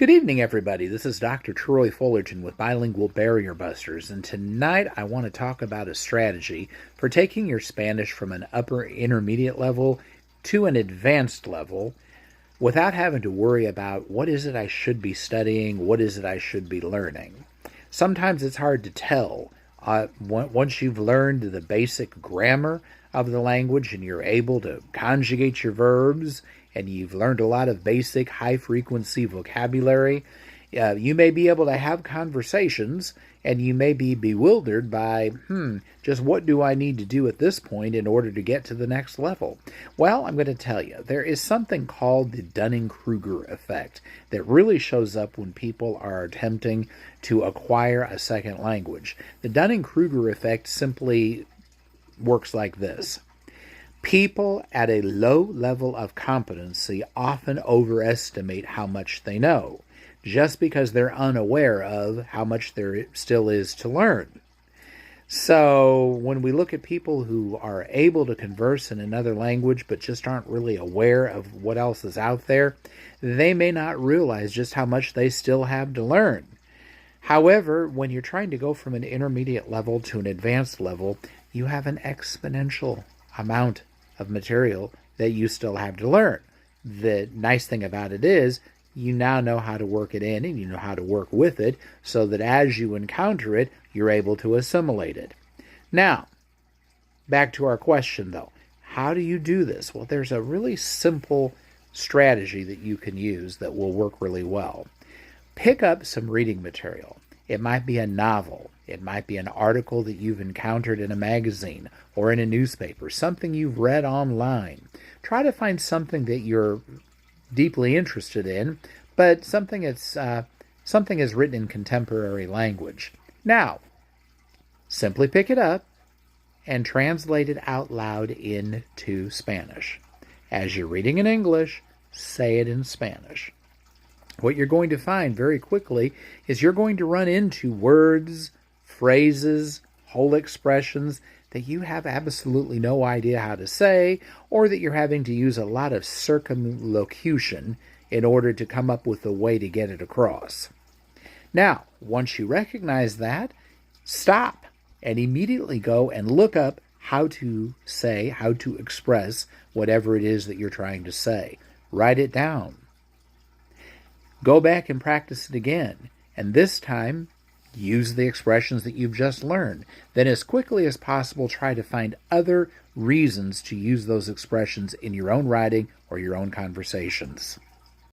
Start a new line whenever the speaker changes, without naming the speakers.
Good evening, everybody. This is Dr. Troy Fullerton with Bilingual Barrier Busters, and tonight I want to talk about a strategy for taking your Spanish from an upper intermediate level to an advanced level without having to worry about what is it I should be studying, what is it I should be learning. Sometimes it's hard to tell. Once you've learned the basic grammar of the language and you're able to conjugate your verbs and you've learned a lot of basic high-frequency vocabulary, you may be able to have conversations and you may be bewildered by, just what do I need to do at this point in order to get to the next level? Well, I'm going to tell you, there is something called the Dunning-Kruger effect that really shows up when people are attempting to acquire a second language. The Dunning-Kruger effect simply works like this. People at a low level of competency often overestimate how much they know, just because they're unaware of how much there still is to learn. So when we look at people who are able to converse in another language but just aren't really aware of what else is out there, they may not realize just how much they still have to learn. However, when you're trying to go from an intermediate level to an advanced level, you have an exponential amount of material that you still have to learn. The nice thing about it is you now know how to work it in and you know how to work with it so that as you encounter it, you're able to assimilate it. Now, back to our question though. How do you do this? Well, there's a really simple strategy that you can use that will work really well. Pick up some reading material. It might be a novel. It might be an article that you've encountered in a magazine or in a newspaper, something you've read online. Try to find something that you're deeply interested in, but something is written in contemporary language. Now, simply pick it up and translate it out loud into Spanish. As you're reading in English, say it in Spanish. What you're going to find very quickly is you're going to run into words, phrases, whole expressions that you have absolutely no idea how to say, or that you're having to use a lot of circumlocution in order to come up with a way to get it across. Now, once you recognize that, stop and immediately go and look up how to say, how to express whatever it is that you're trying to say. Write it down. Go back and practice it again, and this time, use the expressions that you've just learned. Then as quickly as possible, try to find other reasons to use those expressions in your own writing or your own conversations.